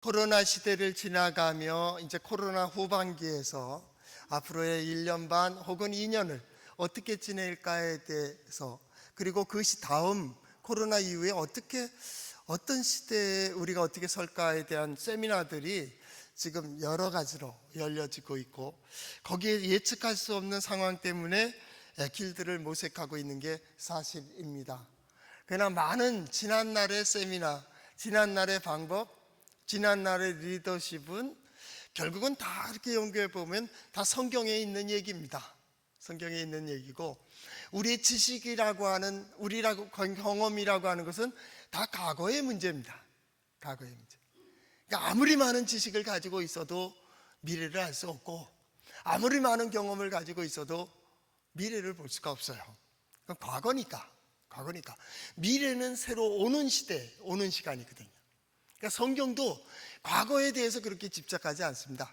코로나 시대를 지나가며 이제 코로나 후반기에서 앞으로의 1년 반 혹은 2년을 어떻게 지낼까에 대해서, 그리고 그것이 다음 코로나 이후에 어떤 시대에 우리가 어떻게 설까에 대한 세미나들이 지금 여러 가지로 열려지고 있고, 거기에 예측할 수 없는 상황 때문에 길들을 모색하고 있는 게 사실입니다. 그러나 많은 지난날의 세미나, 지난날의 방법, 지난날의 리더십은 결국은 다 이렇게 연구해 보면 다 성경에 있는 얘기입니다. 성경에 있는 얘기고, 우리의 지식이라고 하는, 우리라고 경험이라고 하는 것은 다 과거의 문제입니다. 과거의 문제. 그러니까 아무리 많은 지식을 가지고 있어도 미래를 알 수 없고, 아무리 많은 경험을 가지고 있어도 미래를 볼 수가 없어요. 그건 과거니까. 미래는 새로 오는 시대, 오는 시간이거든요. 그러니까 성경도 과거에 대해서 그렇게 집착하지 않습니다.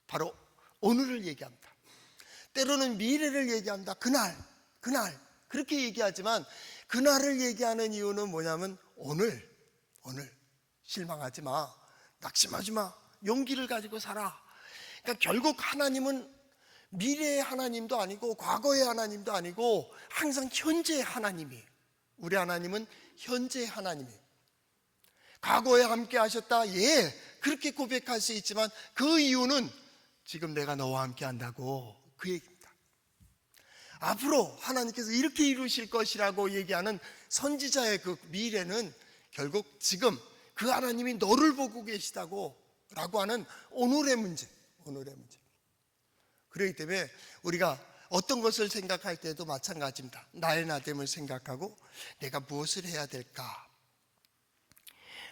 바로 오늘을 얘기합니다. 때로는 미래를 얘기합니다. 그날 그렇게 얘기하지만, 그날을 얘기하는 이유는 뭐냐면 오늘 실망하지 마, 낙심하지 마, 용기를 가지고 살아. 그러니까 결국 하나님은 미래의 하나님도 아니고 과거의 하나님도 아니고 항상 현재의 하나님이에요. 우리 하나님은 현재의 하나님이에요. 과거에 함께 하셨다, 그렇게 고백할 수 있지만 그 이유는 지금 내가 너와 함께 한다고, 그 얘기입니다. 앞으로 하나님께서 이렇게 이루실 것이라고 얘기하는 선지자의 그 미래는 결국 지금 그 하나님이 너를 보고 계시다고 라고 하는 오늘의 문제. 그렇기 때문에 우리가 어떤 것을 생각할 때도 마찬가지입니다. 나의 나됨을 생각하고 내가 무엇을 해야 될까.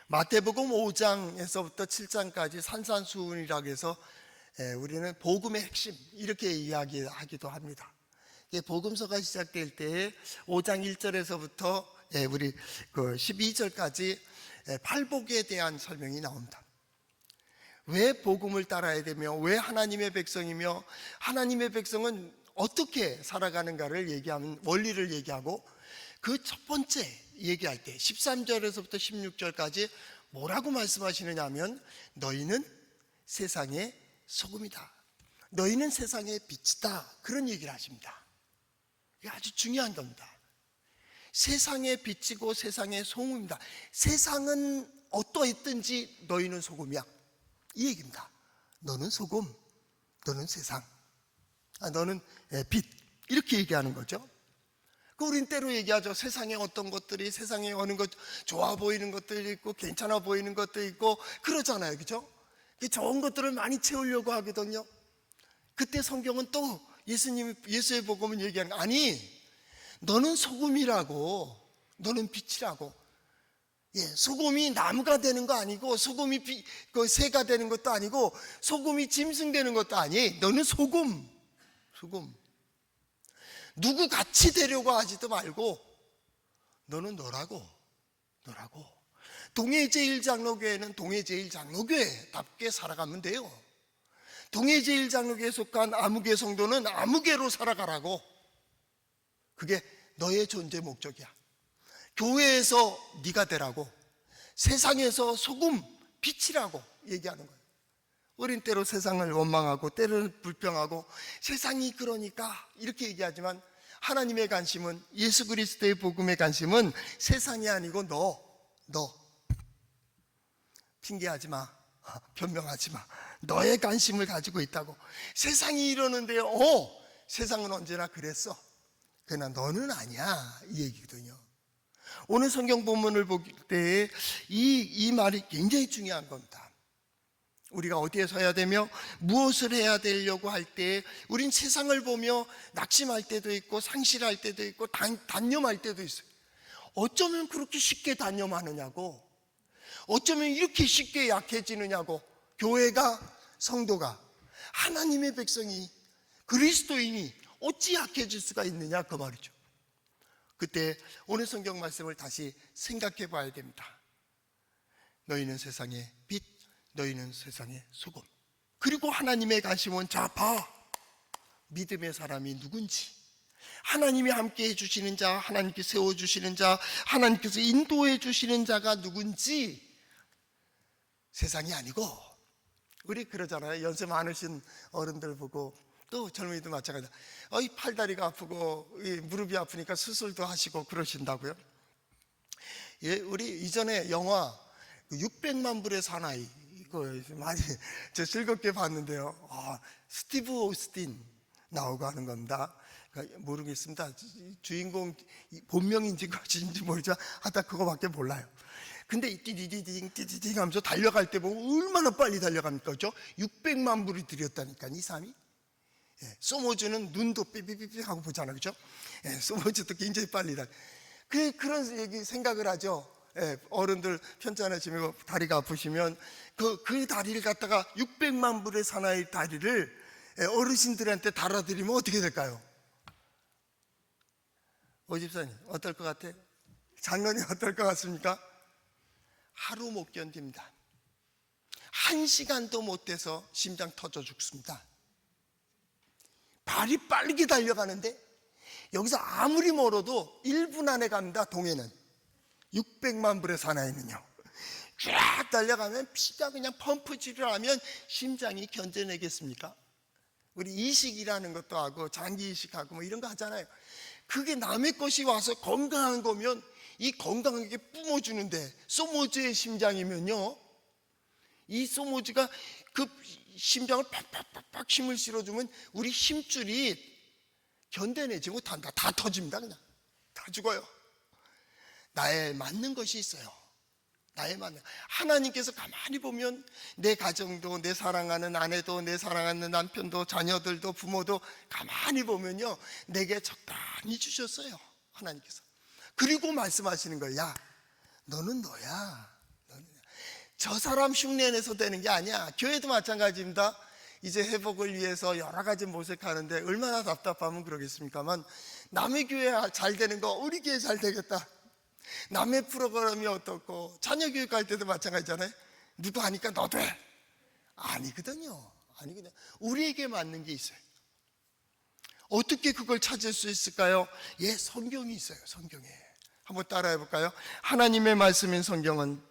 마태복음 5장에서부터 7장까지 산산수훈이라고 해서 우리는 복음의 핵심 이렇게 이야기하기도 합니다. 복음서가 시작될 때 5장 1절에서부터 우리 12절까지 팔복에 대한 설명이 나옵니다. 왜 복음을 따라야 되며, 왜 하나님의 백성이며, 하나님의 백성은 어떻게 살아가는가를 얘기하는 원리를 얘기하고, 그 첫 번째 얘기할 때 13절에서부터 16절까지 뭐라고 말씀하시느냐 하면, 너희는 세상의 소금이다, 너희는 세상의 빛이다, 그런 얘기를 하십니다. 이게 아주 중요한 겁니다. 세상의 빛이고 세상의 소금입니다. 세상은 어떠했든지 너희는 소금이야, 이 얘기입니다. 너는 소금, 너는 세상, 너는 빛, 이렇게 얘기하는 거죠. 우린 때로 얘기하죠. 세상에 어떤 것들이, 세상에 어느 것 좋아 보이는 것들이 있고 괜찮아 보이는 것도 있고 그러잖아요, 그죠? 좋은 것들을 많이 채우려고 하거든요. 그때 성경은 또 예수의 복음은 얘기하는 거, 아니, 너는 소금이라고, 너는 빛이라고. 소금이 나무가 되는 거 아니고, 소금이 새가 되는 것도 아니고, 소금이 짐승되는 것도 아니. 너는 소금. 누구 같이 되려고 하지도 말고 너는 너라고. 동해제일장로교회는 동해제일장로교회답게 살아가면 돼요. 동해제일장로교회에 속한 아무개 성도는 아무개로 살아가라고. 그게 너의 존재 목적이야. 교회에서 네가 되라고, 세상에서 소금, 빛이라고 얘기하는 거예요. 우린 때로 세상을 원망하고 때로는 불평하고 세상이 그러니까 이렇게 얘기하지만, 하나님의 관심은, 예수 그리스도의 복음의 관심은 세상이 아니고 너 핑계하지 마, 변명하지 마, 너의 관심을 가지고 있다고. 세상이 이러는데요, 세상은 언제나 그랬어, 그러나 너는 아니야, 이 얘기거든요. 오늘 성경 본문을 볼 때 이 말이 굉장히 중요한 겁니다. 우리가 어디에 서야 되며 무엇을 해야 되려고 할 때, 우린 세상을 보며 낙심할 때도 있고 상실할 때도 있고 단념할 때도 있어요. 어쩌면 그렇게 쉽게 단념하느냐고, 어쩌면 이렇게 쉽게 약해지느냐고. 교회가, 성도가, 하나님의 백성이, 그리스도인이 어찌 약해질 수가 있느냐, 그 말이죠. 그때 오늘 성경 말씀을 다시 생각해 봐야 됩니다. 너희는 세상의 빛, 너희는 세상의 소금. 그리고 하나님의 관심은, 자, 봐, 믿음의 사람이 누군지, 하나님이 함께 해주시는 자, 하나님께 세워주시는 자, 하나님께서 인도해 주시는 자가 누군지 세상이 아니고, 우리 그러잖아요. 연세 많으신 어른들 보고, 또 젊은이도 마찬가지다. 이 팔다리가 아프고 이 무릎이 아프니까 수술도 하시고 그러신다고요. 예, 우리 이전에 영화 600만 불의 사나이, 이거 많이 저 즐겁게 봤는데요. 스티브 오스틴 나오고 하는 겁니다. 모르겠습니다. 주인공 본명인지 것인지 모르지만 하여튼 그거밖에 몰라요. 근데 띠디디딩 하면서 달려갈 때 보면 얼마나 빨리 달려갑니까? 그렇죠? 600만 불이 들였다니까, 이 사람이. 예, 소모즈는 눈도 삐삐삐삐 하고 보잖아요. 그렇죠? 예, 소모즈도 굉장히 빨리 달려. 그런 얘기 생각을 하죠. 예, 어른들 편찮으시고 다리가 아프시면 그 다리를 갖다가 600만 불의 사나이 다리를 어르신들한테 달아드리면 어떻게 될까요? 오 집사님, 어떨 것 같아요? 장로님 어떨 것 같습니까? 하루 못 견딥니다. 1시간도 못 돼서 심장 터져 죽습니다. 발이 빠르게 달려가는데 여기서 아무리 멀어도 1분 안에 갑니다. 동해는 600만 불의 사나이는요, 쫙 달려가면 피가 그냥 펌프질을 하면 심장이 견뎌내겠습니까? 우리 이식이라는 것도 하고 장기 이식하고 뭐 이런 거 하잖아요. 그게 남의 것이 와서 건강한 거면 이 건강하게 뿜어주는데, 소모즈의 심장이면요, 이 소모즈가 그 심장을 팍팍팍팍 힘을 실어주면 우리 힘줄이 견뎌내지 못한다. 다 터집니다. 그냥 다 죽어요. 나에 맞는 것이 있어요. 나에 맞는. 하나님께서 가만히 보면 내 가정도, 내 사랑하는 아내도, 내 사랑하는 남편도, 자녀들도, 부모도 가만히 보면요, 내게 적당히 주셨어요. 하나님께서. 그리고 말씀하시는 거예요. 야, 너는 너야. 저 사람 흉내내서 되는 게 아니야. 교회도 마찬가지입니다. 이제 회복을 위해서 여러 가지 모색하는데 얼마나 답답하면 그러겠습니까만, 남의 교회 잘 되는 거 우리 교회 잘 되겠다. 남의 프로그램이 어떻고, 자녀 교육할 때도 마찬가지잖아요. 누구 하니까 너도 해. 아니거든요. 우리에게 맞는 게 있어요. 어떻게 그걸 찾을 수 있을까요? 예, 성경이 있어요. 성경에 한번 따라해 볼까요? 하나님의 말씀인 성경은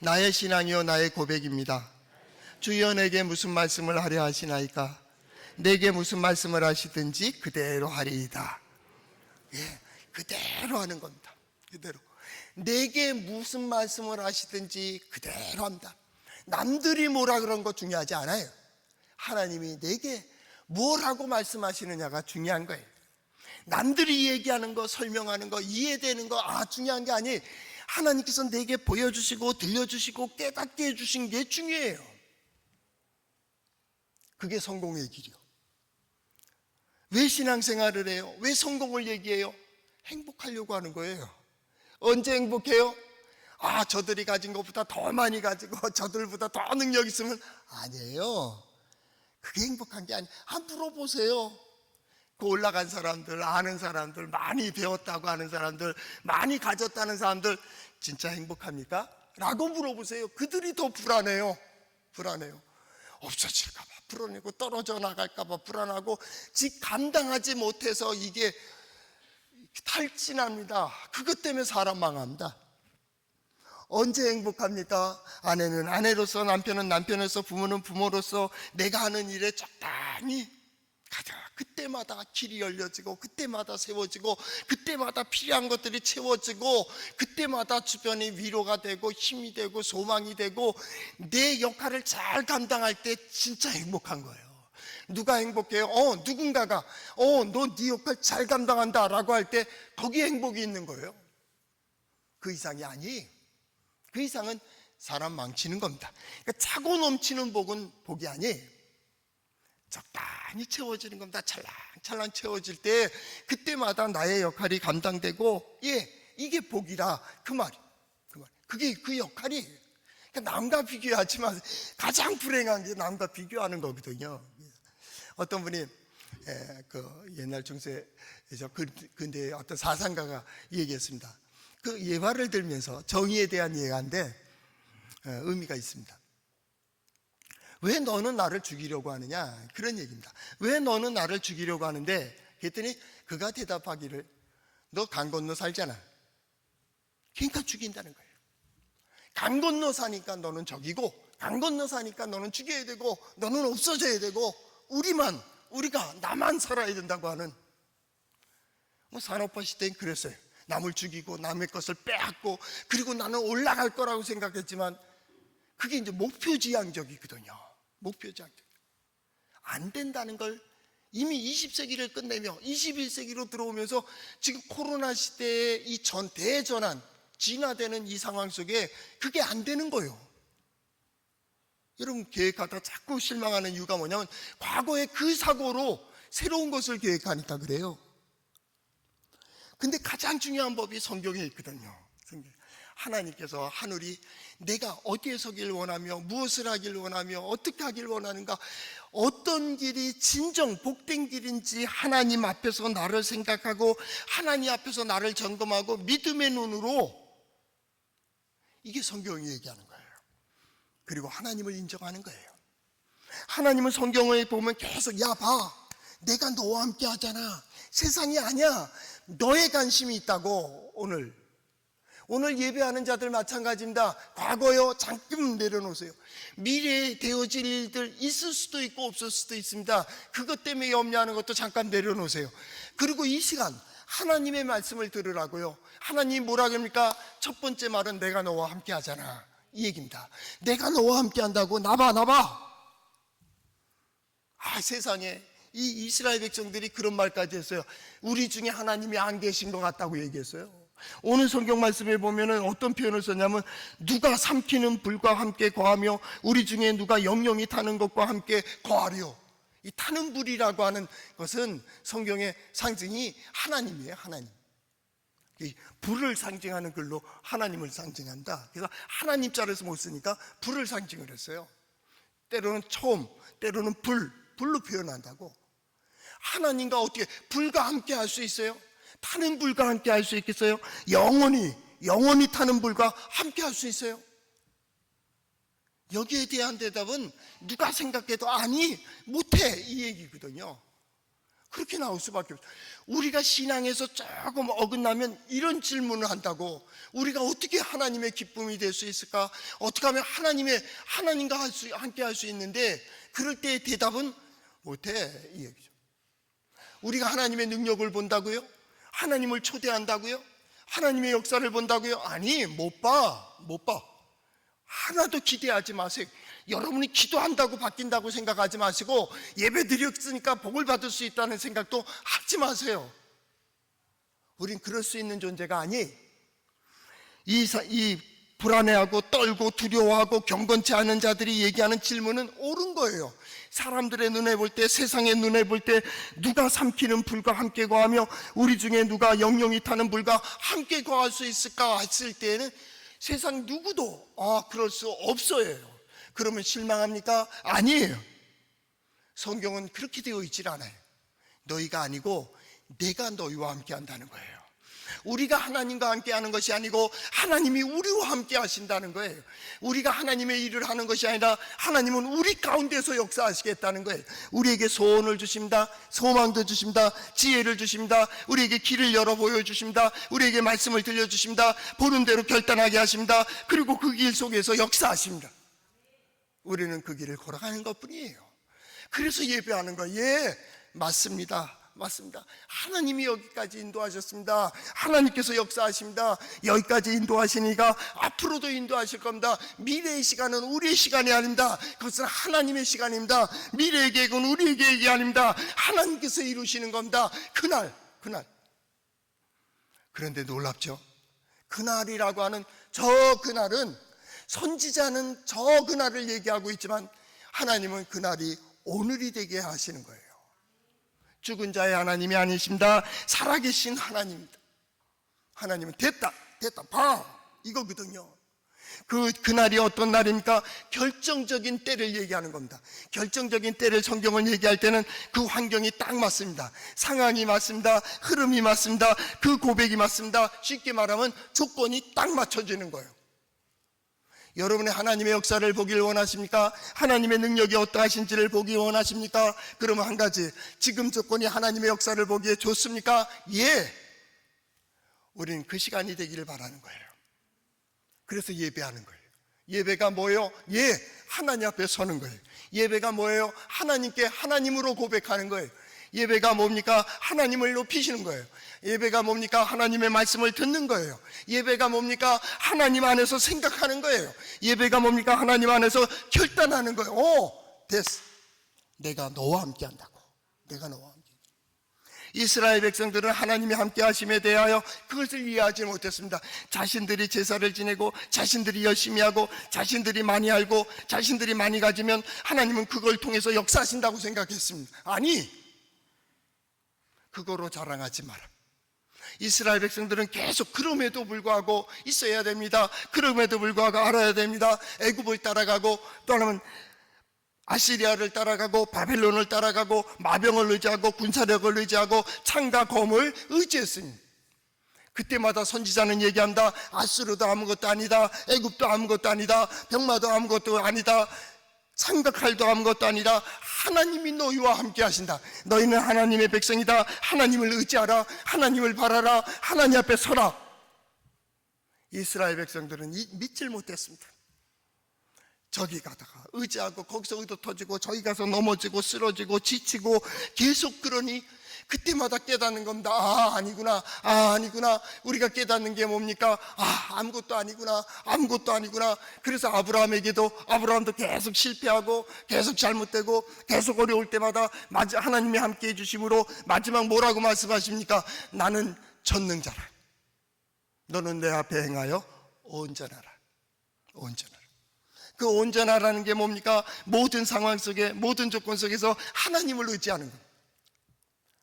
나의 신앙이요 나의 고백입니다. 주여 내게 무슨 말씀을 하려 하시나이까? 내게 무슨 말씀을 하시든지 그대로 하리이다. 예, 그대로 하는 겁니다. 그대로. 내게 무슨 말씀을 하시든지 그대로 합니다. 남들이 뭐라 그런 거 중요하지 않아요. 하나님이 내게 뭐라고 말씀하시느냐가 중요한 거예요. 남들이 얘기하는 거, 설명하는 거, 이해되는 거 중요한 게 아니, 하나님께서 내게 보여주시고 들려주시고 깨닫게 해주신 게 중요해요. 그게 성공의 길이요. 왜 신앙생활을 해요? 왜 성공을 얘기해요? 행복하려고 하는 거예요. 언제 행복해요? 저들이 가진 것보다 더 많이 가지고 저들보다 더 능력 있으면 아니에요. 그게 행복한 게 아니에요. 한번 물어보세요. 그 올라간 사람들, 아는 사람들, 많이 배웠다고 하는 사람들, 많이 가졌다는 사람들 진짜 행복합니까? 라고 물어보세요. 그들이 더 불안해요. 없어질까 봐 불안하고, 떨어져 나갈까 봐 불안하고, 즉 감당하지 못해서 이게 탈진합니다. 그것 때문에 사람 망합니다. 언제 행복합니까? 아내는 아내로서, 남편은 남편으로서, 부모는 부모로서 내가 하는 일에 적당히 가자. 그때마다 길이 열려지고, 그때마다 세워지고, 그때마다 필요한 것들이 채워지고, 그때마다 주변이 위로가 되고 힘이 되고 소망이 되고, 내 역할을 잘 감당할 때 진짜 행복한 거예요. 누가 행복해요? 누군가가 너 네 역할 잘 감당한다 라고 할 때 거기에 행복이 있는 거예요. 그 이상이 아니. 그 이상은 사람 망치는 겁니다. 그러니까 차고 넘치는 복은 복이 아니에요. 적당히 채워지는 겁니다. 찰랑찰랑 채워질 때 그때마다 나의 역할이 감당되고, 이게 복이라 그 말이. 그게 그 역할이에요. 그러니까 남과 비교하지 마세요. 가장 불행한 게 남과 비교하는 거거든요. 어떤 분이 그 옛날 중세에서 근대 어떤 사상가가 얘기했습니다. 그 예화를 들면서 정의에 대한 예화인데 의미가 있습니다. 왜 너는 나를 죽이려고 하느냐? 그런 얘기입니다. 왜 너는 나를 죽이려고 하는데? 그랬더니 그가 대답하기를, 너 강 건너 살잖아. 그러니까 죽인다는 거예요. 강 건너 사니까 너는 적이고, 강 건너 사니까 너는 죽여야 되고, 너는 없어져야 되고, 우리가 나만 살아야 된다고 하는, 산업화 시대엔 그랬어요. 남을 죽이고 남의 것을 빼앗고, 그리고 나는 올라갈 거라고 생각했지만 그게 이제 목표지향적이거든요. 목표지향적. 안 된다는 걸 이미 20세기를 끝내며 21세기로 들어오면서 지금 코로나 시대의 이 대전환, 진화되는 이 상황 속에 그게 안 되는 거예요. 여러분, 계획하다 자꾸 실망하는 이유가 뭐냐면 과거의 그 사고로 새로운 것을 계획하니까 그래요. 근데 가장 중요한 법이 성경에 있거든요. 하나님께서 하늘이 내가 어디에 서길 원하며 무엇을 하길 원하며 어떻게 하길 원하는가, 어떤 길이 진정 복된 길인지 하나님 앞에서 나를 생각하고 하나님 앞에서 나를 점검하고 믿음의 눈으로, 이게 성경이 얘기하는 거예요. 그리고 하나님을 인정하는 거예요. 하나님은 성경에 보면 계속, 야 봐, 내가 너와 함께 하잖아. 세상이 아니야. 너의 관심이 있다고. 오늘 예배하는 자들 마찬가지입니다. 과거요, 잠깐 내려놓으세요. 미래에 되어질 일들 있을 수도 있고 없을 수도 있습니다. 그것 때문에 염려하는 것도 잠깐 내려놓으세요. 그리고 이 시간 하나님의 말씀을 들으라고요. 하나님이 뭐라 그럽니까? 첫 번째 말은 내가 너와 함께 하잖아, 이 얘기입니다. 내가 너와 함께 한다고. 나봐. 세상에 이 이스라엘 백성들이 그런 말까지 했어요. 우리 중에 하나님이 안 계신 것 같다고 얘기했어요. 오늘 성경 말씀에 보면은 어떤 표현을 썼냐면, 누가 삼키는 불과 함께 거하며 우리 중에 누가 영영이 타는 것과 함께 거하려. 이 타는 불이라고 하는 것은 성경의 상징이 하나님이에요. 하나님. 이 불을 상징하는 글로 하나님을 상징한다. 그래서 하나님 자리에서 못 쓰니까 불을 상징을 했어요. 때로는 처음, 때로는 불로 표현한다고. 하나님과 어떻게 불과 함께 할 수 있어요? 타는 불과 함께 할 수 있겠어요? 영원히 타는 불과 함께 할 수 있어요? 여기에 대한 대답은 누가 생각해도 아니, 못해, 이 얘기거든요. 그렇게 나올 수밖에 없어요. 우리가 신앙에서 조금 어긋나면 이런 질문을 한다고. 우리가 어떻게 하나님의 기쁨이 될 수 있을까? 어떻게 하면 하나님과 함께 할 수 있는데, 그럴 때의 대답은 못해, 이 얘기죠. 우리가 하나님의 능력을 본다고요? 하나님을 초대한다고요? 하나님의 역사를 본다고요? 아니, 못 봐. 하나도 기대하지 마세요. 여러분이 기도한다고 바뀐다고 생각하지 마시고, 예배 드렸으니까 복을 받을 수 있다는 생각도 하지 마세요. 우린 그럴 수 있는 존재가 아니. 이 불안해하고 떨고 두려워하고 경건치 않은 자들이 얘기하는 질문은 옳은 거예요. 사람들의 눈에 볼 때, 세상의 눈에 볼 때, 누가 삼키는 불과 함께 거하며 우리 중에 누가 영영이 타는 불과 함께 거할 수 있을까 했을 때에는 세상 누구도 그럴 수 없어요. 그러면 실망합니까? 아니에요. 성경은 그렇게 되어 있질 않아요. 너희가 아니고 내가 너희와 함께 한다는 거예요. 우리가 하나님과 함께 하는 것이 아니고 하나님이 우리와 함께 하신다는 거예요. 우리가 하나님의 일을 하는 것이 아니라 하나님은 우리 가운데서 역사하시겠다는 거예요. 우리에게 소원을 주십니다. 소망도 주십니다. 지혜를 주십니다. 우리에게 길을 열어 보여주십니다. 우리에게 말씀을 들려주십니다. 보는 대로 결단하게 하십니다. 그리고 그 길 속에서 역사하십니다. 우리는 그 길을 걸어가는 것뿐이에요. 그래서 예배하는 거예요. 맞습니다. 하나님이 여기까지 인도하셨습니다. 하나님께서 역사하십니다. 여기까지 인도하시니까 앞으로도 인도하실 겁니다. 미래의 시간은 우리의 시간이 아닙니다. 그것은 하나님의 시간입니다. 미래의 계획은 우리의 계획이 아닙니다. 하나님께서 이루시는 겁니다. 그날. 그런데 놀랍죠? 그날이라고 하는 저 그날은, 선지자는 저 그날을 얘기하고 있지만 하나님은 그날이 오늘이 되게 하시는 거예요. 죽은 자의 하나님이 아니십니다. 살아계신 하나님입니다. 하나님은 됐다 봐, 이거거든요. 그날이 어떤 날입니까? 결정적인 때를 얘기하는 겁니다. 결정적인 때를 성경은 얘기할 때는 그 환경이 딱 맞습니다. 상황이 맞습니다. 흐름이 맞습니다. 그 고백이 맞습니다. 쉽게 말하면 조건이 딱 맞춰지는 거예요. 여러분의 하나님의 역사를 보길 원하십니까? 하나님의 능력이 어떠하신지를 보기 원하십니까? 그러면 한 가지, 지금 조건이 하나님의 역사를 보기에 좋습니까? 예! 우리는 그 시간이 되기를 바라는 거예요. 그래서 예배하는 거예요. 예배가 뭐예요? 하나님 앞에 서는 거예요. 예배가 뭐예요? 하나님께 하나님으로 고백하는 거예요. 예배가 뭡니까? 하나님을 높이시는 거예요. 예배가 뭡니까? 하나님의 말씀을 듣는 거예요. 예배가 뭡니까? 하나님 안에서 생각하는 거예요. 예배가 뭡니까? 하나님 안에서 결단하는 거예요. 됐어. 내가 너와 함께 한다고. 내가 너와 함께. 이스라엘 백성들은 하나님이 함께 하심에 대하여 그것을 이해하지 못했습니다. 자신들이 제사를 지내고 자신들이 열심히 하고 자신들이 많이 알고 자신들이 많이 가지면 하나님은 그걸 통해서 역사하신다고 생각했습니다. 아니, 그거로 자랑하지 마라. 이스라엘 백성들은 계속 그럼에도 불구하고 있어야 됩니다. 그럼에도 불구하고 알아야 됩니다. 애굽을 따라가고 또 하나는 아시리아를 따라가고 바벨론을 따라가고 마병을 의지하고 군사력을 의지하고 창과 검을 의지했습니다. 그때마다 선지자는 얘기한다. 아수르도 아무것도 아니다. 애굽도 아무것도 아니다. 병마도 아무것도 아니다. 창과 칼도 아무것도 아니다. 하나님이 너희와 함께 하신다. 너희는 하나님의 백성이다. 하나님을 의지하라. 하나님을 바라라. 하나님 앞에 서라. 이스라엘 백성들은 믿질 못했습니다. 저기 가다가 의지하고 거기서 의도 터지고 저기 가서 넘어지고 쓰러지고 지치고 계속 그러니 그때마다 깨닫는 겁니다. 아니구나. 아니구나. 우리가 깨닫는 게 뭡니까? 아무것도 아니구나. 아무것도 아니구나. 그래서 아브라함도 계속 실패하고 계속 잘못되고 계속 어려울 때마다 하나님이 함께 해주심으로 마지막 뭐라고 말씀하십니까? 나는 전능자라. 너는 내 앞에 행하여 온전하라. 온전하라. 그 온전하라는 게 뭡니까? 모든 상황 속에 모든 조건 속에서 하나님을 의지하는 겁니다.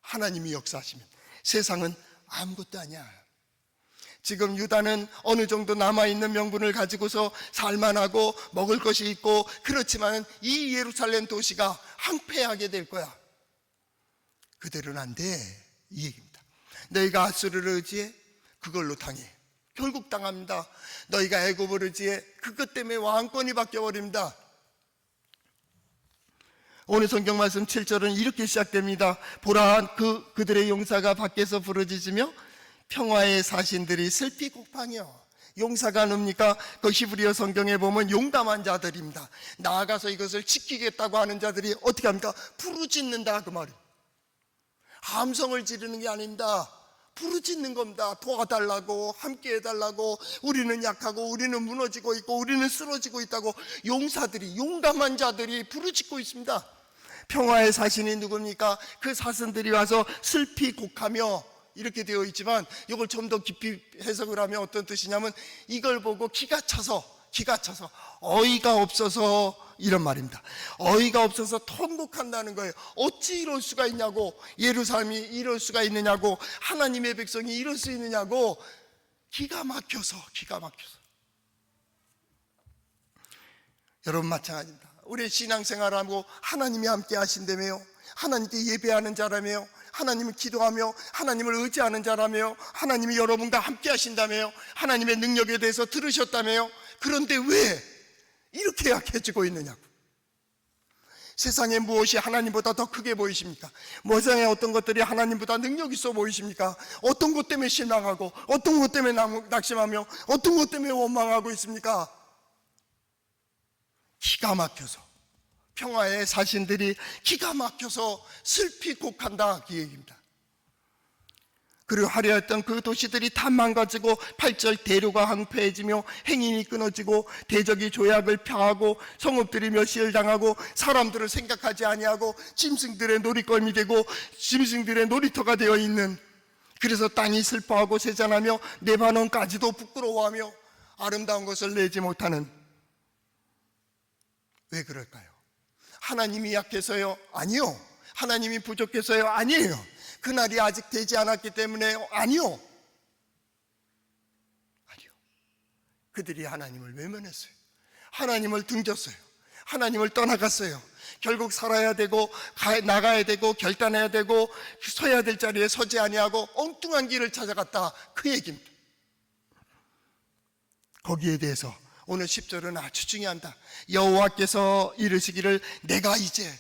하나님이 역사하시면 세상은 아무것도 아니야. 지금 유다는 어느 정도 남아있는 명분을 가지고서 살만하고 먹을 것이 있고 그렇지만 이 예루살렘 도시가 황폐하게 될 거야. 그대로는 안 돼. 이 얘기입니다. 너희가 아수르를 의지해? 그걸로 당해. 결국 당합니다. 너희가 애굽을 의지해? 그것 때문에 왕권이 바뀌어버립니다. 오늘 성경 말씀 7절은 이렇게 시작됩니다. 보라, 그들의 용사가 밖에서 부르짖으며 평화의 사신들이 슬피 곡팡이요. 용사가 뭡니까? 그 히브리어 성경에 보면 용감한 자들입니다. 나아가서 이것을 지키겠다고 하는 자들이 어떻게 합니까? 부르짖는다, 그 말이에요. 함성을 지르는 게 아닙니다. 부르짖는 겁니다. 도와달라고, 함께 해달라고. 우리는 약하고 우리는 무너지고 있고 우리는 쓰러지고 있다고 용사들이, 용감한 자들이 부르짖고 있습니다. 평화의 사신이 누굽니까? 그 사신들이 와서 슬피 곡하며 이렇게 되어 있지만 이걸 좀 더 깊이 해석을 하면 어떤 뜻이냐면 이걸 보고 기가 차서 어이가 없어서 이런 말입니다. 어이가 없어서 통곡한다는 거예요. 어찌 이럴 수가 있냐고, 예루살렘이 이럴 수가 있느냐고, 하나님의 백성이 이럴 수 있느냐고, 기가 막혀서. 여러분 마찬가지입니다. 우리 신앙생활하고 하나님이 함께 하신다며요. 하나님께 예배하는 자라며요. 하나님을 기도하며 하나님을 의지하는 자라며요. 하나님이 여러분과 함께 하신다며요. 하나님의 능력에 대해서 들으셨다며요. 그런데 왜 이렇게 약해지고 있느냐고. 세상에 무엇이 하나님보다 더 크게 보이십니까? 세상에 어떤 것들이 하나님보다 능력 있어 보이십니까? 어떤 것 때문에 실망하고 어떤 것 때문에 낙심하며 어떤 것 때문에 원망하고 있습니까? 기가 막혀서, 평화의 사신들이 기가 막혀서 슬피 곡한다, 그 얘기입니다. 그리고 화려했던 그 도시들이 다 망가지고 8절 대로가 황폐해지며 행인이 끊어지고 대적이 조약을 펴하고 성읍들이 멸시를 당하고 사람들을 생각하지 아니하고 짐승들의 놀이거리 되고 짐승들의 놀이터가 되어 있는, 그래서 땅이 슬퍼하고 세잔하며 레바논까지도 부끄러워하며 아름다운 것을 내지 못하는. 왜 그럴까요? 하나님이 약해서요? 아니요. 하나님이 부족해서요? 아니에요. 그날이 아직 되지 않았기 때문에 아니요. 그들이 하나님을 외면했어요. 하나님을 등졌어요. 하나님을 떠나갔어요. 결국 살아야 되고 나가야 되고 결단해야 되고 서야 될 자리에 서지 아니하고 엉뚱한 길을 찾아갔다, 그 얘기입니다. 거기에 대해서 오늘 10절은 아주 중요합니다. 여호와께서 이르시기를 내가 이제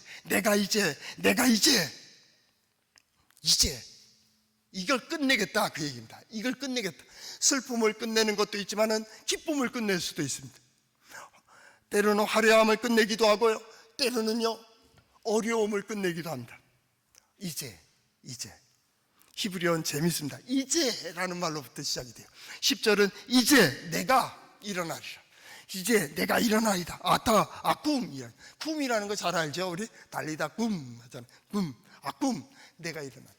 이걸 끝내겠다, 그 얘기입니다. 이걸 끝내겠다. 슬픔을 끝내는 것도 있지만은 기쁨을 끝낼 수도 있습니다. 때로는 화려함을 끝내기도 하고요, 때로는요 어려움을 끝내기도 합니다. 이제 히브리어는 재밌습니다. 이제라는 말로부터 시작이 돼요. 10절은 이제 내가 일어나리라. 이제 내가 일어나리다. 아타 아꿈. 꿈이라는 거 잘 알죠? 우리 달리다 꿈 하잖아요. 꿈 내가 일어났다.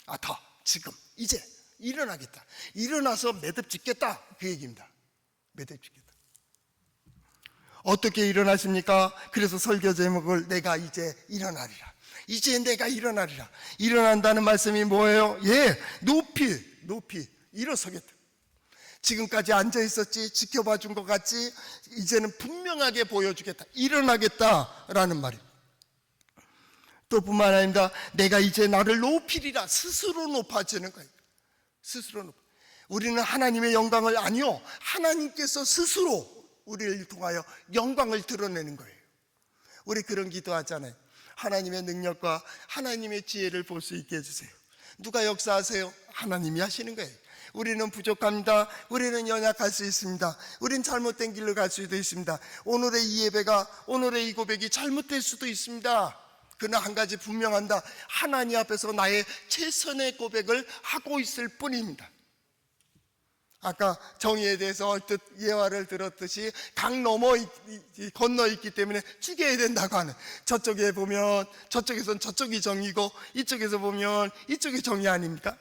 아타 지금 이제 일어나겠다. 일어나서 매듭 짓겠다, 그 얘기입니다. 매듭 짓겠다. 어떻게 일어나십니까? 그래서 설교 제목을 내가 이제 일어나리라. 이제 내가 일어나리라. 일어난다는 말씀이 뭐예요? 높이 일어서겠다. 지금까지 앉아 있었지, 지켜봐 준 것 같지, 이제는 분명하게 보여주겠다. 일어나겠다라는 말입니다. 또 뿐만 아닙니다. 내가 이제 나를 높이리라. 스스로 높아지는 거예요. 스스로 높아. 우리는 하나님의 영광을 아니요, 하나님께서 스스로 우리를 통하여 영광을 드러내는 거예요. 우리 그런 기도하잖아요. 하나님의 능력과 하나님의 지혜를 볼 수 있게 해주세요. 누가 역사하세요? 하나님이 하시는 거예요. 우리는 부족합니다. 우리는 연약할 수 있습니다. 우리는 잘못된 길로 갈 수도 있습니다. 오늘의 이 예배가, 오늘의 이 고백이 잘못될 수도 있습니다. 그러나 한 가지 분명합니다. 하나님 앞에서 나의 최선의 고백을 하고 있을 뿐입니다. 아까 정의에 대해서 얼뜻 예화를 들었듯이 강 건너 있기 때문에 죽여야 된다고 하는, 저쪽에 보면 저쪽에선 저쪽이 정의고 이쪽에서 보면 이쪽이 정의 아닙니까?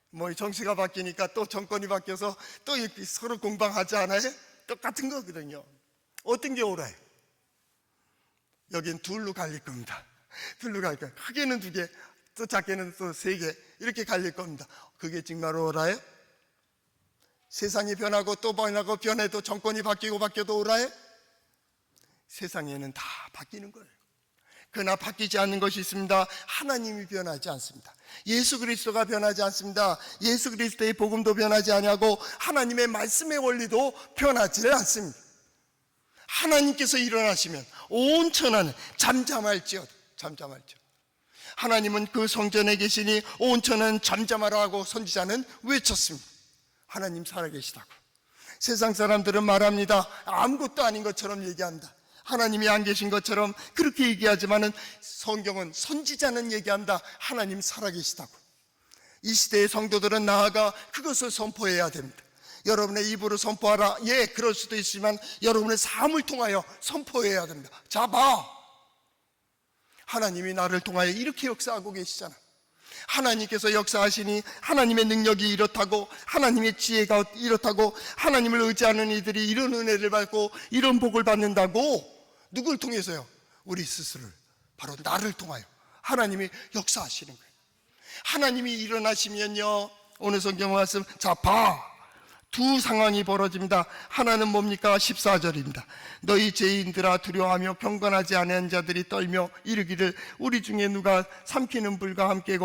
뭐 정치가 바뀌니까 또 정권이 바뀌어서 또 서로 공방하지 않아요? 똑같은 거거든요. 어떤 게 옳아요? 여긴 둘로 갈릴 겁니다. 둘로 갈릴 거예요. 크게는 2개, 또 작게는 또 3개, 이렇게 갈릴 겁니다. 그게 정말 옳아요? 세상이 변하고 또 변해도 정권이 바뀌어도 옳아요? 세상에는 다 바뀌는 거예요. 그러나 바뀌지 않는 것이 있습니다. 하나님이 변하지 않습니다. 예수 그리스도가 변하지 않습니다. 예수 그리스도의 복음도 변하지 않냐고 하나님의 말씀의 원리도 변하지 않습니다. 하나님께서 일어나시면 온 천하는 잠잠할지어다. 하나님은 그 성전에 계시니 온 천하는 잠잠하라 하고 선지자는 외쳤습니다. 하나님 살아계시다고. 세상 사람들은 말합니다. 아무것도 아닌 것처럼 얘기합니다. 하나님이 안 계신 것처럼 그렇게 얘기하지만은 성경은, 선지자는 얘기한다. 하나님 살아계시다고. 이 시대의 성도들은 나아가 그것을 선포해야 됩니다. 여러분의 입으로 선포하라. 예, 그럴 수도 있지만 여러분의 삶을 통하여 선포해야 됩니다. 자, 봐. 하나님이 나를 통하여 이렇게 역사하고 계시잖아. 하나님께서 역사하시니 하나님의 능력이 이렇다고, 하나님의 지혜가 이렇다고, 하나님을 의지하는 이들이 이런 은혜를 받고 이런 복을 받는다고. 누굴 통해서요? 우리 스스로를, 바로 나를 통하여 하나님이 역사하시는 거예요. 하나님이 일어나시면요, 오늘 성경 말씀, 자, 봐. 2 상황이 벌어집니다. 하나는 뭡니까? 14절입니다. 너희 죄인들아 두려워하며 경건하지 않은 자들이 떨며 이르기를 우리 중에 누가 삼키는 불과 함께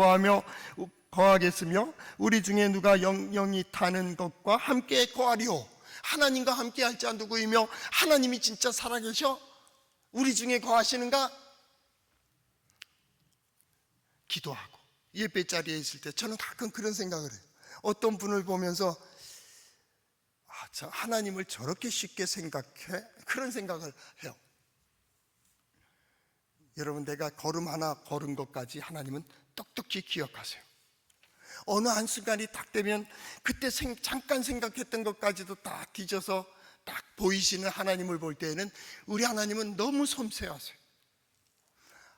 거하겠으며 우리 중에 누가 영영이 타는 것과 함께 거하리오. 하나님과 함께 할 자 누구이며 하나님이 진짜 살아계셔? 우리 중에 거하시는가? 기도하고 예배 자리에 있을 때 저는 가끔 그런 생각을 해요. 어떤 분을 보면서 저 하나님을 저렇게 쉽게 생각해? 그런 생각을 해요. 여러분, 내가 걸음 하나 걸은 것까지 하나님은 똑똑히 기억하세요. 어느 한순간이 딱 되면 그때 잠깐 생각했던 것까지도 딱 뒤져서 딱 보이시는 하나님을 볼 때에는 우리 하나님은 너무 섬세하세요.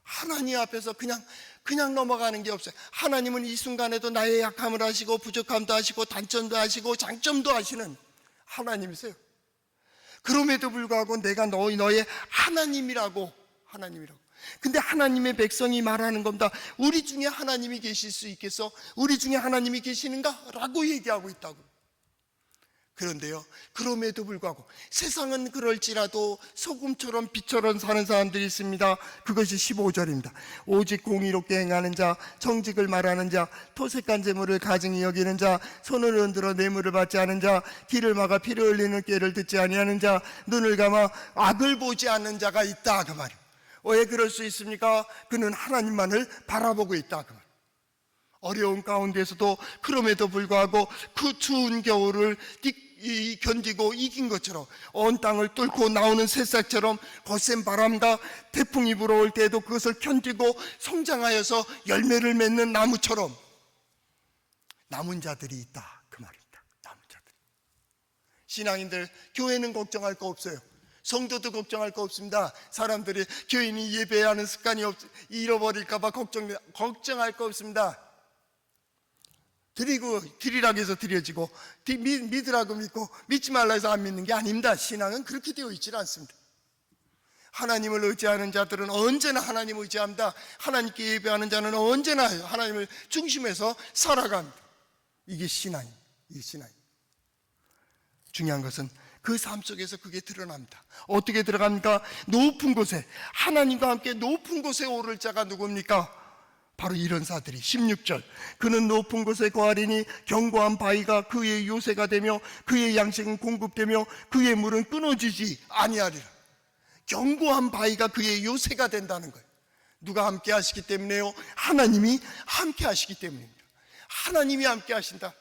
하나님 앞에서 그냥 넘어가는 게 없어요. 하나님은 이 순간에도 나의 약함을 아시고 부족함도 아시고 단점도 아시고 장점도 아시는 하나님이세요. 그럼에도 불구하고 내가 너의 하나님이라고. 근데 하나님의 백성이 말하는 겁니다. 우리 중에 하나님이 계실 수 있겠어? 우리 중에 하나님이 계시는가? 라고 얘기하고 있다고. 그런데요, 그럼에도 불구하고 세상은 그럴지라도 소금처럼 빛처럼 사는 사람들이 있습니다. 그것이 15절입니다. 오직 공의롭게 행하는 자, 정직을 말하는 자, 토색한 재물을 가증히 여기는 자, 손을 흔들어 뇌물을 받지 않은 자, 길을 막아 피를 흘리는 꾀를 듣지 아니하는 자, 눈을 감아 악을 보지 않는 자가 있다, 그 말이에요. 왜 그럴 수 있습니까? 그는 하나님만을 바라보고 있다, 그 말이에요. 어려운 가운데서도 그럼에도 불구하고 그 추운 겨울을 견디고 이긴 것처럼, 온 땅을 뚫고 나오는 새싹처럼 거센 바람과 태풍이 불어올 때에도 그것을 견디고 성장하여서 열매를 맺는 나무처럼 남은 자들이 있다, 그 말입니다. 남은 자들. 신앙인들, 교회는 걱정할 거 없어요. 성도도 걱정할 거 없습니다. 사람들이 교인이 예배하는 습관이 잃어버릴까 봐 걱정할 거 없습니다. 드리라고 해서 드려지고, 믿으라고 믿고 믿지 말라 해서 안 믿는 게 아닙니다. 신앙은 그렇게 되어 있지 않습니다. 하나님을 의지하는 자들은 언제나 하나님 의지합니다. 하나님께 예배하는 자는 언제나 하나님을 중심에서 살아갑니다. 이게 신앙입니다. 이게 신앙입니다. 중요한 것은 그 삶 속에서 그게 드러납니다. 어떻게 들어갑니까? 높은 곳에, 하나님과 함께 높은 곳에 오를 자가 누굽니까? 바로 이런 사들이. 16절, 그는 높은 곳에 거하리니 견고한 바위가 그의 요새가 되며 그의 양식은 공급되며 그의 물은 끊어지지 아니하리라. 견고한 바위가 그의 요새가 된다는 거예요. 누가 함께 하시기 때문에요? 하나님이 함께 하시기 때문입니다. 하나님이 함께 하신다.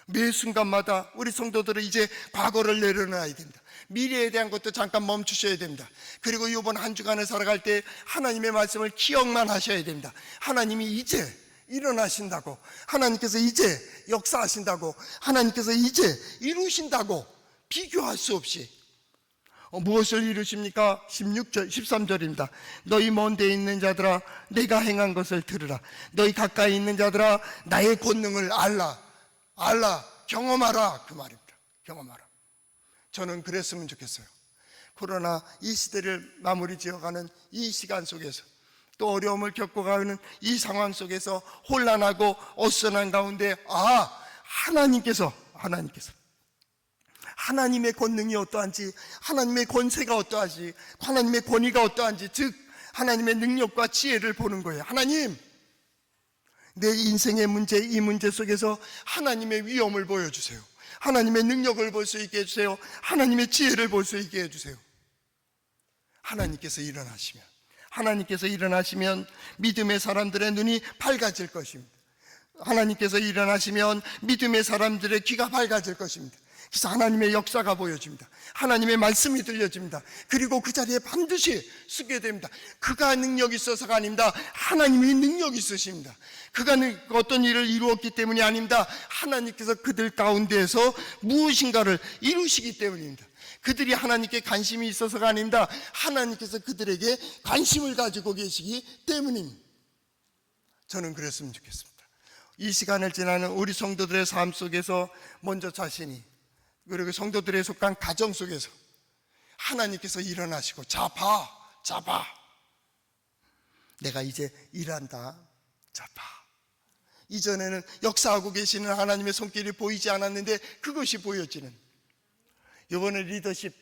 매 순간마다 우리 성도들은 이제 과거를 내려놔야 됩니다. 미래에 대한 것도 잠깐 멈추셔야 됩니다. 그리고 이번 한 주간을 살아갈 때 하나님의 말씀을 기억만 하셔야 됩니다. 하나님이 이제 일어나신다고, 하나님께서 이제 역사하신다고, 하나님께서 이제 이루신다고 비교할 수 없이. 무엇을 이루십니까? 16절, 13절입니다. 너희 먼 데 있는 자들아, 내가 행한 것을 들으라. 너희 가까이 있는 자들아, 나의 권능을 알라, 경험하라, 그 말입니다. 경험하라. 저는 그랬으면 좋겠어요. 코로나 이 시대를 마무리 지어가는 이 시간 속에서, 또 어려움을 겪어가는 이 상황 속에서 혼란하고 어수선한 가운데, 하나님의 권능이 어떠한지, 하나님의 권세가 어떠한지, 하나님의 권위가 어떠한지, 즉 하나님의 능력과 지혜를 보는 거예요. 하나님, 내 인생의 문제, 이 문제 속에서 하나님의 위엄을 보여주세요. 하나님의 능력을 볼 수 있게 해주세요. 하나님의 지혜를 볼 수 있게 해주세요. 하나님께서 일어나시면 믿음의 사람들의 눈이 밝아질 것입니다. 하나님께서 일어나시면 믿음의 사람들의 귀가 밝아질 것입니다. 그래서 하나님의 역사가 보여집니다. 하나님의 말씀이 들려집니다. 그리고 그 자리에 반드시 쓰게 됩니다. 그가 능력이 있어서가 아닙니다. 하나님이 능력이 있으십니다. 그가 어떤 일을 이루었기 때문이 아닙니다. 하나님께서 그들 가운데에서 무엇인가를 이루시기 때문입니다. 그들이 하나님께 관심이 있어서가 아닙니다. 하나님께서 그들에게 관심을 가지고 계시기 때문입니다. 저는 그랬으면 좋겠습니다. 이 시간을 지나는 우리 성도들의 삶 속에서 먼저 자신이, 그리고 성도들의 속한 가정 속에서 하나님께서 일어나시고, 잡아, 내가 이제 일한다, 잡아. 이전에는 역사하고 계시는 하나님의 손길이 보이지 않았는데 그것이 보여지는, 이번에 리더십에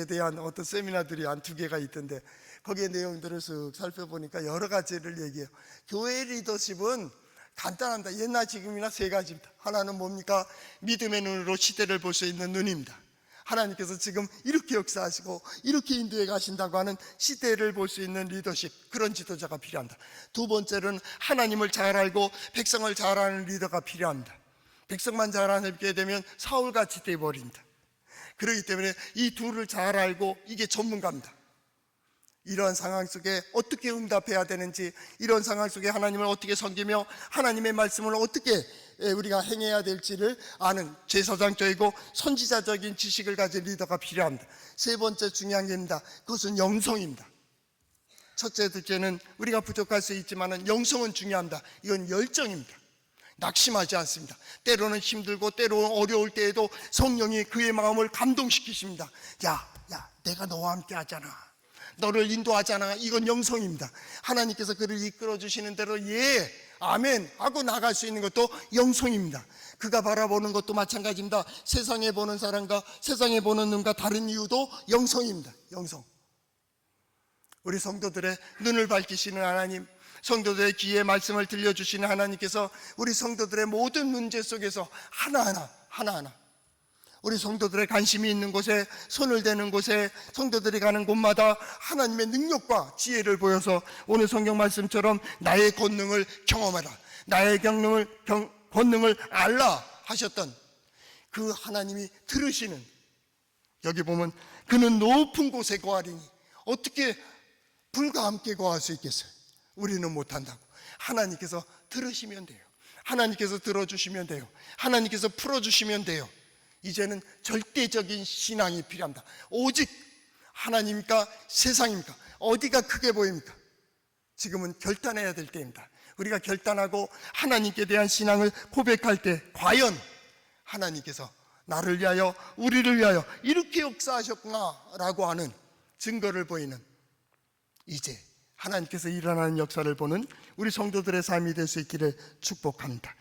대한 어떤 세미나들이 한 2개가 있던데 거기에 내용들을 쓱 살펴보니까 여러 가지를 얘기해요. 교회 리더십은 간단합니다. 옛날 지금이나 3가지입니다. 하나는 뭡니까? 믿음의 눈으로 시대를 볼 수 있는 눈입니다. 하나님께서 지금 이렇게 역사하시고 이렇게 인도해 가신다고 하는 시대를 볼 수 있는 리더십, 그런 지도자가 필요합니다. 2번째는 하나님을 잘 알고 백성을 잘 아는 리더가 필요합니다. 백성만 잘 알게 되면 사울같이 되어버립니다. 그렇기 때문에 이 둘을 잘 알고, 이게 전문가입니다. 이러한 상황 속에 어떻게 응답해야 되는지, 이런 상황 속에 하나님을 어떻게 섬기며 하나님의 말씀을 어떻게 우리가 행해야 될지를 아는 제사장적이고 선지자적인 지식을 가진 리더가 필요합니다. 3번째 중요한 게입니다. 그것은 영성입니다. 첫째, 둘째는 우리가 부족할 수 있지만 영성은 중요합니다. 이건 열정입니다. 낙심하지 않습니다. 때로는 힘들고 때로는 어려울 때에도 성령이 그의 마음을 감동시키십니다. 야, 내가 너와 함께 하잖아, 너를 인도하잖아. 이건 영성입니다. 하나님께서 그를 이끌어 주시는 대로 아멘 하고 나갈 수 있는 것도 영성입니다. 그가 바라보는 것도 마찬가지입니다. 세상에 보는 사람과 세상에 보는 눈과 다른 이유도 영성입니다. 영성. 우리 성도들의 눈을 밝히시는 하나님, 성도들의 귀에 말씀을 들려주시는 하나님께서 우리 성도들의 모든 문제 속에서 하나하나 우리 성도들의 관심이 있는 곳에, 손을 대는 곳에, 성도들이 가는 곳마다 하나님의 능력과 지혜를 보여서 오늘 성경 말씀처럼 나의 권능을 경험하라, 나의 권능을 알라 하셨던 그 하나님이 들으시는, 여기 보면 그는 높은 곳에 거하리니 어떻게 불과 함께 거할 수 있겠어요? 우리는 못한다고. 하나님께서 들으시면 돼요. 하나님께서 들어주시면 돼요. 하나님께서 풀어주시면 돼요. 이제는 절대적인 신앙이 필요합니다. 오직 하나님입니까? 세상입니까? 어디가 크게 보입니까? 지금은 결단해야 될 때입니다. 우리가 결단하고 하나님께 대한 신앙을 고백할 때 과연 하나님께서 나를 위하여, 우리를 위하여 이렇게 역사하셨구나 라고 하는 증거를 보이는, 이제 하나님께서 일어나는 역사를 보는 우리 성도들의 삶이 될 수 있기를 축복합니다.